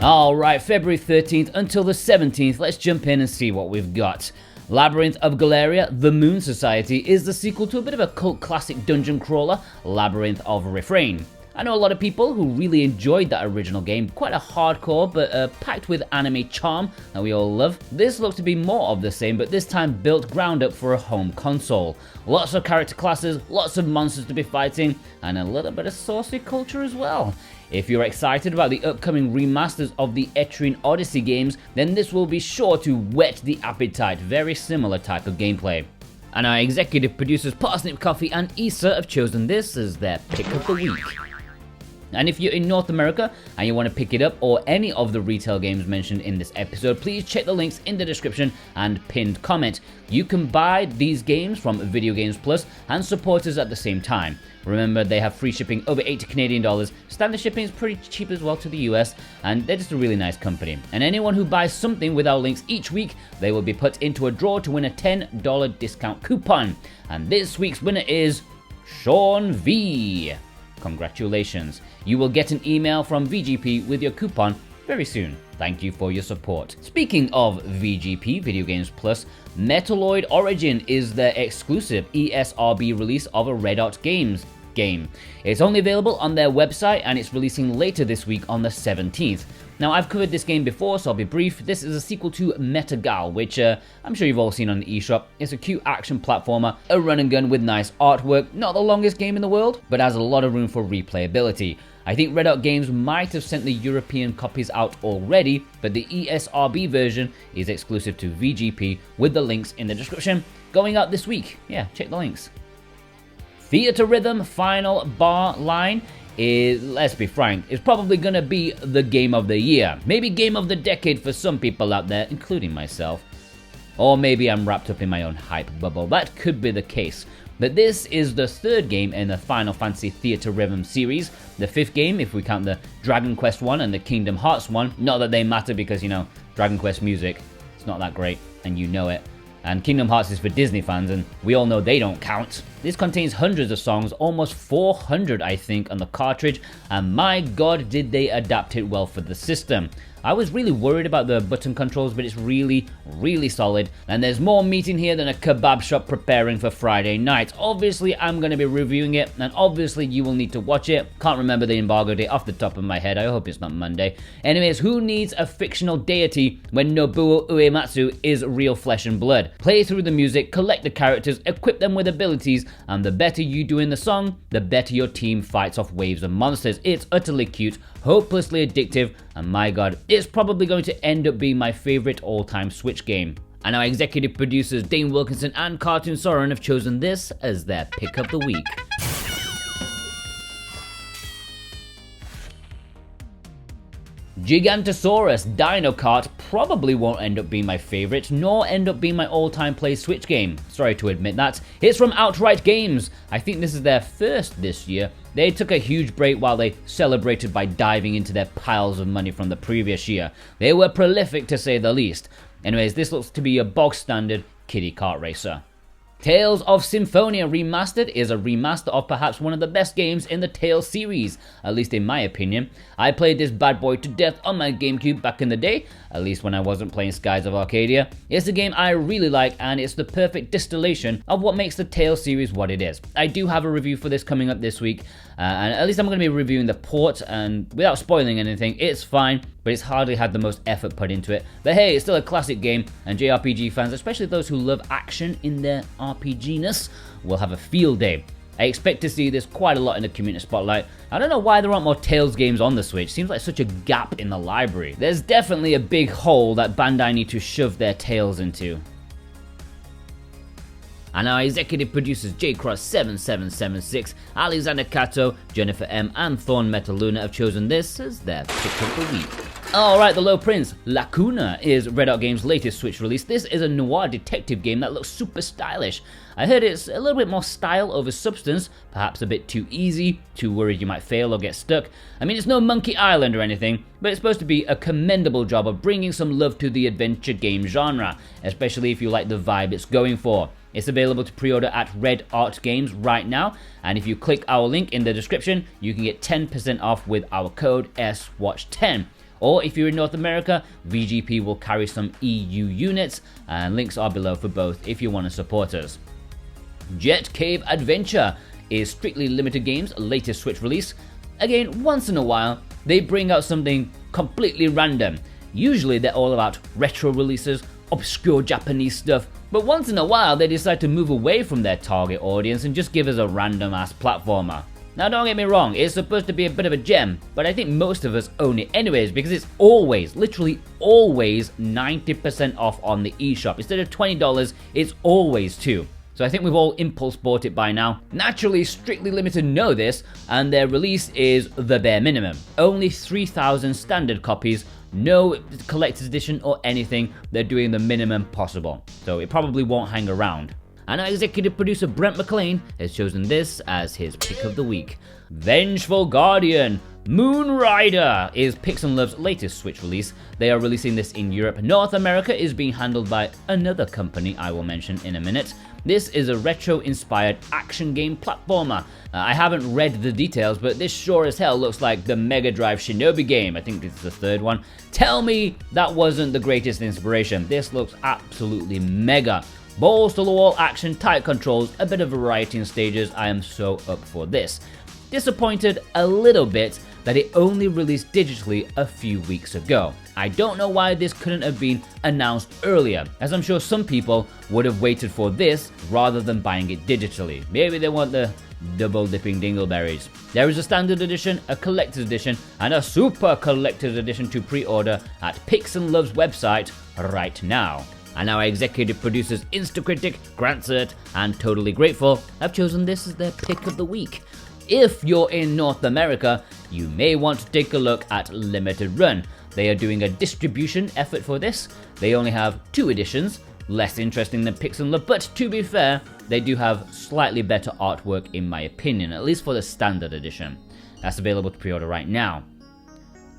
Alright, February 13th until the 17th, let's jump in and see what we've got. Labyrinth of Galleria, The Moon Society, is the sequel to a bit of a cult classic dungeon crawler, Labyrinth of Refrain. I know a lot of people who really enjoyed that original game, quite a hardcore but packed with anime charm that we all love. This looks to be more of the same, but this time built ground up for a home console. Lots of character classes, lots of monsters to be fighting, and a little bit of saucy culture as well. If you're excited about the upcoming remasters of the Etrian Odyssey games, then this will be sure to whet the appetite, very similar type of gameplay. And our executive producers Parsnip Coffee and Issa have chosen this as their pick of the week. And if you're in North America and you want to pick it up or any of the retail games mentioned in this episode, please check the links in the description and pinned comment. You can buy these games from Video Games Plus and support us at the same time. Remember, they have free shipping over $80 Canadian. Standard shipping is pretty cheap as well to the US, and they're just a really nice company. And anyone who buys something with our links each week, they will be put into a draw to win a $10 discount coupon. And this week's winner is Sean V. Congratulations. You will get an email from VGP with your coupon very soon. Thank you for your support. Speaking of VGP, Video Games Plus, Metaloid Origin is their exclusive ESRB release of a Red Hot Games game. It's only available on their website and it's releasing later this week on the 17th. Now, I've covered this game before, so I'll be brief. This is a sequel to Metagal, which I'm sure you've all seen on the eShop. It's a cute action platformer, a run and gun with nice artwork, not the longest game in the world, but has a lot of room for replayability. I think Red Hot Games might have sent the European copies out already, but the ESRB version is exclusive to VGP with the links in the description. Going out this week. Yeah, check the links. Theatrhythm Final Bar Line is, let's be frank, is probably gonna be the game of the year. Maybe game of the decade for some people out there, including myself. Or maybe I'm wrapped up in my own hype bubble. That could be the case. But this is the third game in the Final Fantasy Theatrhythm series, the fifth game if we count the Dragon Quest one and the Kingdom Hearts one. Not that they matter because, you know, Dragon Quest music, it's not that great, and you know it. And Kingdom Hearts is for Disney fans, and we all know they don't count. This contains hundreds of songs, almost 400 I think on the cartridge, and my god did they adapt it well for the system. I was really worried about the button controls, but it's really, really solid. And there's more meat in here than a kebab shop preparing for Friday night. Obviously, I'm going to be reviewing it, and obviously you will need to watch it. Can't remember the embargo date off the top of my head. I hope it's not Monday. Anyways, who needs a fictional deity when Nobuo Uematsu is real flesh and blood? Play through the music, collect the characters, equip them with abilities, and the better you do in the song, the better your team fights off waves of monsters. It's utterly cute, hopelessly addictive, and my god, it's probably going to end up being my favorite all-time Switch game. And our executive producers Dane Wilkinson and Cartoon Soren have chosen this as their pick of the week. Gigantosaurus Dino Kart probably won't end up being my favorite, nor end up being my all-time play Switch game. Sorry to admit that. It's from Outright Games. I think this is their first this year. They took a huge break while they celebrated by diving into their piles of money from the previous year. They were prolific to say the least. Anyways, this looks to be a bog standard kiddie kart racer. Tales of Symphonia Remastered is a remaster of perhaps one of the best games in the Tales series, at least in my opinion. I played this bad boy to death on my GameCube back in the day, at least when I wasn't playing Skies of Arcadia. It's a game I really like, and it's the perfect distillation of what makes the Tales series what it is. I do have a review for this coming up this week, and at least I'm going to be reviewing the port, and without spoiling anything, it's fine, but it's hardly had the most effort put into it. But hey, it's still a classic game, and JRPG fans, especially those who love action in their RPG-ness, will have a field day. I expect to see this quite a lot in the community spotlight. I don't know why there aren't more Tales games on the Switch. Seems like such a gap in the library. There's definitely a big hole that Bandai need to shove their Tales into. And our executive producers JCross7776, Alexander Kato, Jennifer M, and Thorn Metaluna have chosen this as their pick of the week. Alright, The Low Prince, Lacuna is Red Hot Games' latest Switch release. This is a noir detective game that looks super stylish. I heard it's a little bit more style over substance, perhaps a bit too easy, too worried you might fail or get stuck. I mean, it's no Monkey Island or anything, but it's supposed to be a commendable job of bringing some love to the adventure game genre, especially if you like the vibe it's going for. It's available to pre-order at Red Art Games right now, and if you click our link in the description, you can get 10% off with our code SWatch10. or if you're in North America, VGP will carry some EU units, and links are below for both if you want to support us. Jet Cave Adventure is Strictly Limited Games' latest Switch release. Again, once in a while, they bring out something completely random. Usually they're all about retro releases, obscure Japanese stuff, but once in a while they decide to move away from their target audience and just give us a random ass platformer. Now don't get me wrong, it's supposed to be a bit of a gem, but I think most of us own it anyways because it's always, literally always 90% off on the eShop. Instead of $20, it's always $2. So I think we've all impulse bought it by now. Naturally, Strictly Limited know this, and their release is the bare minimum. Only 3,000 standard copies, no collector's edition or anything. They're doing the minimum possible, so it probably won't hang around. And our executive producer Brent McLean has chosen this as his pick of the week. Vengeful Guardian Moonrider is PixnLove's latest Switch release. They are releasing this in Europe. North America is being handled by another company I will mention in a minute. This is a retro-inspired action game platformer. I haven't read the details, but this sure as hell looks like the Mega Drive Shinobi game. I think it's the third one. Tell me that wasn't the greatest inspiration. This looks absolutely mega. Balls to the wall action, tight controls, a bit of variety in stages. I am so up for this. Disappointed a little bit that it only released digitally a few weeks ago. I don't know why this couldn't have been announced earlier, as I'm sure some people would have waited for this rather than buying it digitally. Maybe they want the double dipping dingleberries. There is a standard edition, a collector's edition, and a super collector's edition to pre-order at PixnLove's website right now. And our executive producers Instacritic, Grantsert, and Totally Grateful have chosen this as their pick of the week. If you're in North America, you may want to take a look at Limited Run. They are doing a distribution effort for this. They only have 2 editions, less interesting than PixnLove, but to be fair, they do have slightly better artwork in my opinion, at least for the standard edition. That's available to pre-order right now.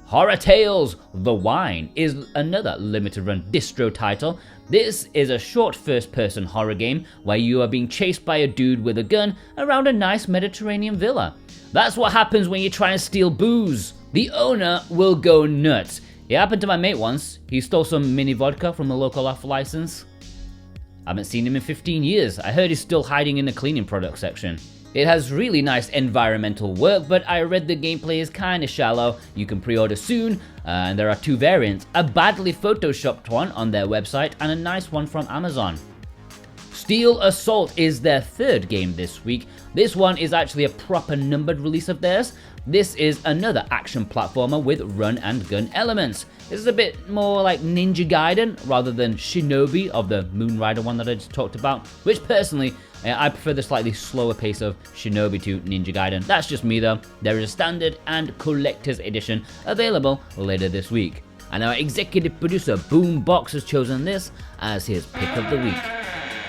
Horror Tales The Wine is another limited run distro title. This is a short first-person horror game where you are being chased by a dude with a gun around a nice Mediterranean villa. That's what happens when you try and steal booze. The owner will go nuts. It happened to my mate once. He stole some mini vodka from a local off-license. I haven't seen him in 15 years. I heard he's still hiding in the cleaning product section. It has really nice environmental work, but I read the gameplay is kinda shallow. You can pre-order soon, and there are 2 variants, a badly photoshopped one on their website and a nice one from Amazon. Steel Assault is their 3rd game this week. This one is actually a proper numbered release of theirs. This is another action platformer with run and gun elements. This is a bit more like Ninja Gaiden rather than Shinobi of the Moonrider one that I just talked about, which personally, I prefer the slightly slower pace of Shinobi to Ninja Gaiden. That's just me though. There is a standard and collector's edition available later this week. And our executive producer Boombox has chosen this as his pick of the week.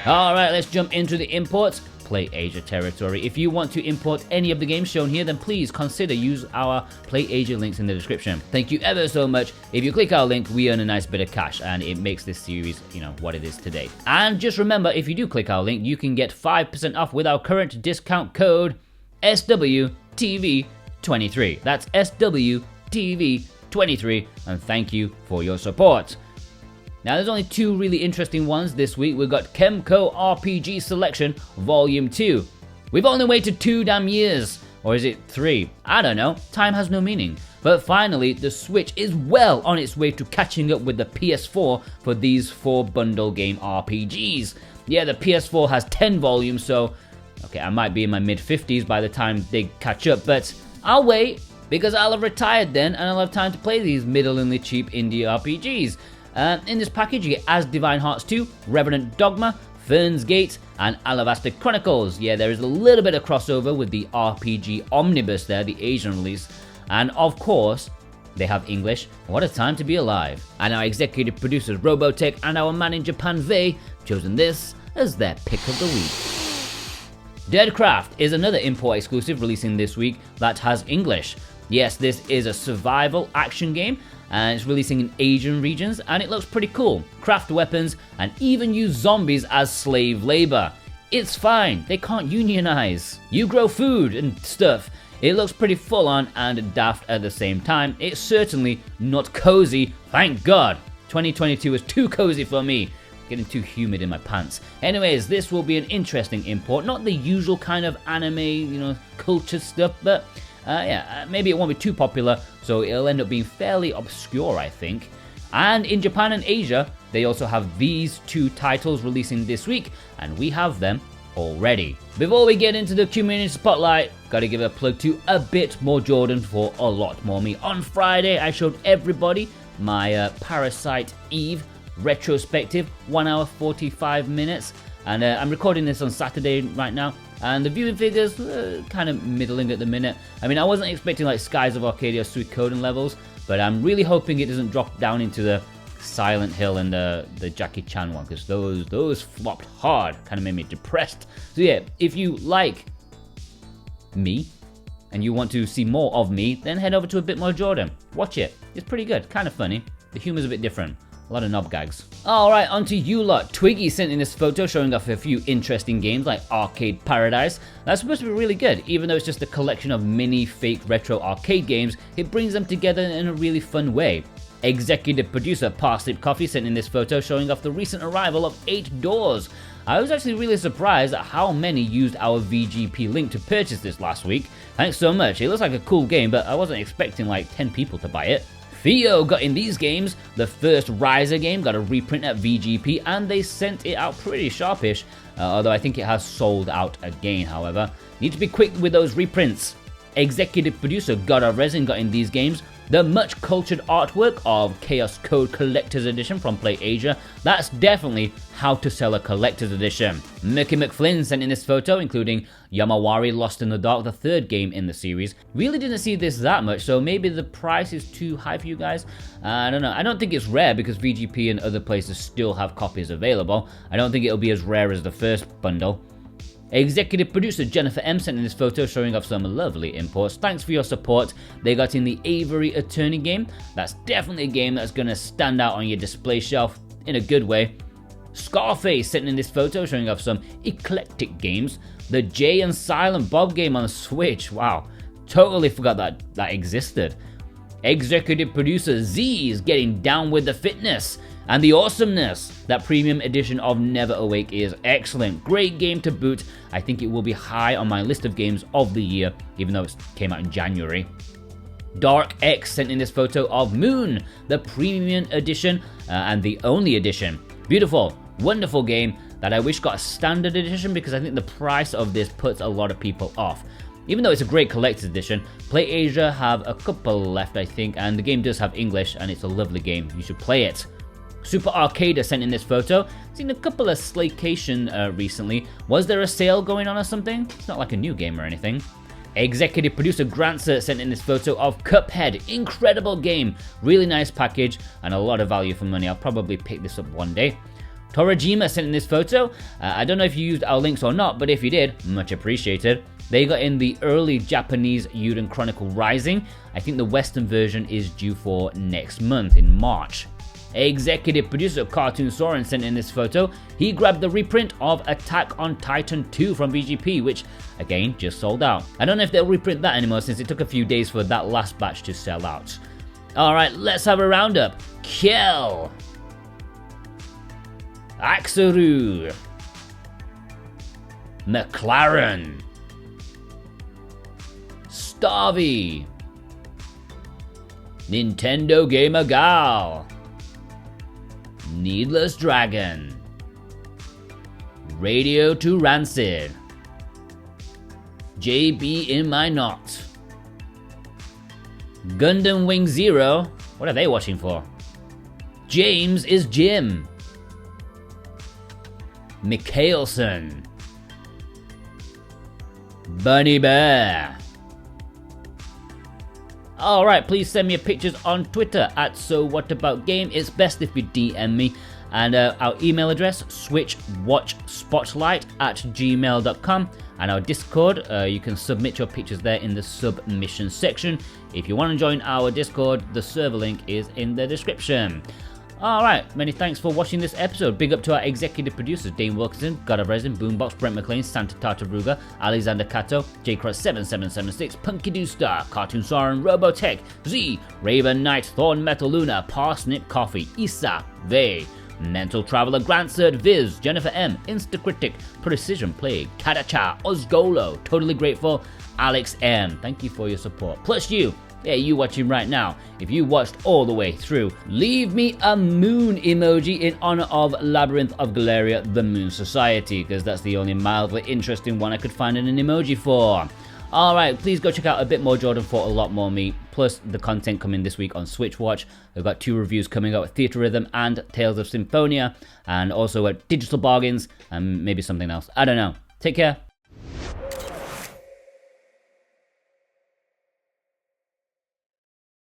Alright, let's jump into the imports. Play Asia territory. If you want to import any of the games shown here, then please consider use our Play Asia links in the description. Thank you ever so much. If you click our link, we earn a nice bit of cash, and it makes this series, what it is today. And just remember, if you do click our link, you can get 5% off with our current discount code SWTV23. That's SWTV23, and thank you for your support. Now there's only 2 really interesting ones this week. We've got Kemco RPG Selection Volume 2. We've only waited 2 damn years. Or is it 3? I don't know. Time has no meaning. But finally, the Switch is well on its way to catching up with the PS4 for these 4 bundle game RPGs. Yeah, the PS4 has 10 volumes, so okay, I might be in my mid-50s by the time they catch up, but I'll wait because I'll have retired then and I'll have time to play these middlingly cheap indie RPGs. In this package, you get As Divine Hearts 2, Revenant Dogma, Fern's Gate, and Alavasta Chronicles. Yeah, there is a little bit of crossover with the RPG Omnibus there, the Asian release. And of course, they have English. What a time to be alive. And our executive producers Robotech and our man in Japan, Vei, chosen this as their pick of the week. Deadcraft is another import exclusive releasing this week that has English. Yes, this is a survival action game, and it's releasing in Asian regions, and it looks pretty cool. Craft weapons, and even use zombies as slave labor. It's fine, they can't unionize. You grow food and stuff. It looks pretty full on and daft at the same time. It's certainly not cozy, thank God. 2022 is too cozy for me. Getting too humid in my pants. Anyways, this will be an interesting import. Not the usual kind of anime, culture stuff, but yeah, maybe it won't be too popular, so it'll end up being fairly obscure, I think. And in Japan and Asia, they also have these two titles releasing this week, and we have them already. Before we get into the community spotlight, gotta give a plug to a bit more Jordan for a lot more me. On Friday, I showed everybody my Parasite Eve retrospective, 1 hour 45 minutes, and I'm recording this on Saturday right now, and the viewing figures kind of middling at the minute. I mean, I wasn't expecting like Skies of Arcadia Suikoden levels, but I'm really hoping it doesn't drop down into the Silent Hill and the Jackie Chan one, because those flopped hard, kind of made me depressed. So yeah, if you like me and you want to see more of me, then head over to A Bit More Jordan. Watch it, it's pretty good, kind of funny. The humor's a bit different. A lot of knob gags. Alright, on to you lot. Twiggy sent in this photo showing off a few interesting games like Arcade Paradise. That's supposed to be really good. Even though it's just a collection of mini fake retro arcade games, it brings them together in a really fun way. Executive producer Parsnip Coffee sent in this photo showing off the recent arrival of 8 Doors. I was actually really surprised at how many used our VGP link to purchase this last week. Thanks so much. It looks like a cool game, but I wasn't expecting like 10 people to buy it. Theo got in these games. The first Riser game got a reprint at VGP, and they sent it out pretty sharpish, although I think it has sold out again, however. Need to be quick with those reprints. Executive producer God of Resin got in these games. The much cultured artwork of Chaos Code Collector's Edition from Play Asia. That's definitely how to sell a collector's edition. Mickey McFlynn sent in this photo, including Yamawari Lost in the Dark, the third game in the series. Really didn't see this that much, so maybe the price is too high for you guys? I don't know. I don't think it's rare because VGP and other places still have copies available. I don't think it'll be as rare as the first bundle. Executive producer Jennifer M sent in this photo showing off some lovely imports. Thanks for your support. They got in the Avery Attorney game. That's definitely a game that's going to stand out on your display shelf in a good way. Scarface sent in this photo showing off some eclectic games. The Jay and Silent Bob game on the Switch. Wow, totally forgot that existed. Executive producer Z is getting down with the fitness and the awesomeness. That premium edition of Never Awake is excellent. Great game to boot. I think it will be high on my list of games of the year, even though it came out in January. Dark X sent in this photo of Moon, the premium edition and the only edition. Beautiful, wonderful game that I wish got a standard edition, because I think the price of this puts a lot of people off. Even though it's a great collector's edition, Play Asia have a couple left, I think, and the game does have English, and it's a lovely game. You should play it. Super Arcade sent in this photo. Seen a couple of Slaycation recently. Was there a sale going on or something? It's not like a new game or anything. Executive producer Grant sent in this photo of Cuphead. Incredible game. Really nice package and a lot of value for money. I'll probably pick this up one day. Torajima sent in this photo. I don't know if you used our links or not, but if you did, much appreciated. They got in the early Japanese Yuden Chronicle Rising. I think the Western version is due for next month in March. Executive producer Cartoon Soren sent in this photo. He grabbed the reprint of Attack on Titan 2 from VGP, which again just sold out. I don't know if they'll reprint that anymore since it took a few days for that last batch to sell out. Alright, let's have a roundup. Kiel, Axeru, McLaren, Starvey, Nintendo Gamer Gal, Needless Dragon, Radio to Rancid, JB in My Knot, Gundam Wing Zero, what are they watching for? James is Jim, Mikhailson, Bunny Bear. Alright, please send me pictures on Twitter at SoWhatAboutGame. It's best if you DM me. And our email address, switchwatchspotlight@gmail.com. And our Discord, you can submit your pictures there in the submission section. If you want to join our Discord, the server link is in the description. Alright, many thanks for watching this episode. Big up to our executive producers, Dane Wilkinson, God of Resin, Boombox, Brent McLean, Santa Tartaruga, Alexander Cato, JCross7776, Punky Doo Star, Cartoon Soren, Robotech, Z, Raven Knight, Thorn Metal Luna, Parsnip Coffee, Isa, They, Mental Traveler, Grantserd, Viz, Jennifer M, Instacritic, Precision Plague, Kadacha, Ozgolo, Totally Grateful, Alex M. Thank you for your support. Plus you watching right now. If you watched all the way through, leave me a moon emoji in honor of Labyrinth of Galleria, the Moon Society, because that's the only mildly interesting one I could find an emoji for. Alright, please go check out a bit more Jordan for a lot more me, plus the content coming this week on SwitchWatch. We've got 2 reviews coming out with Theatrhythm and Tales of Symphonia, and also at Digital Bargains, and maybe something else. I don't know. Take care.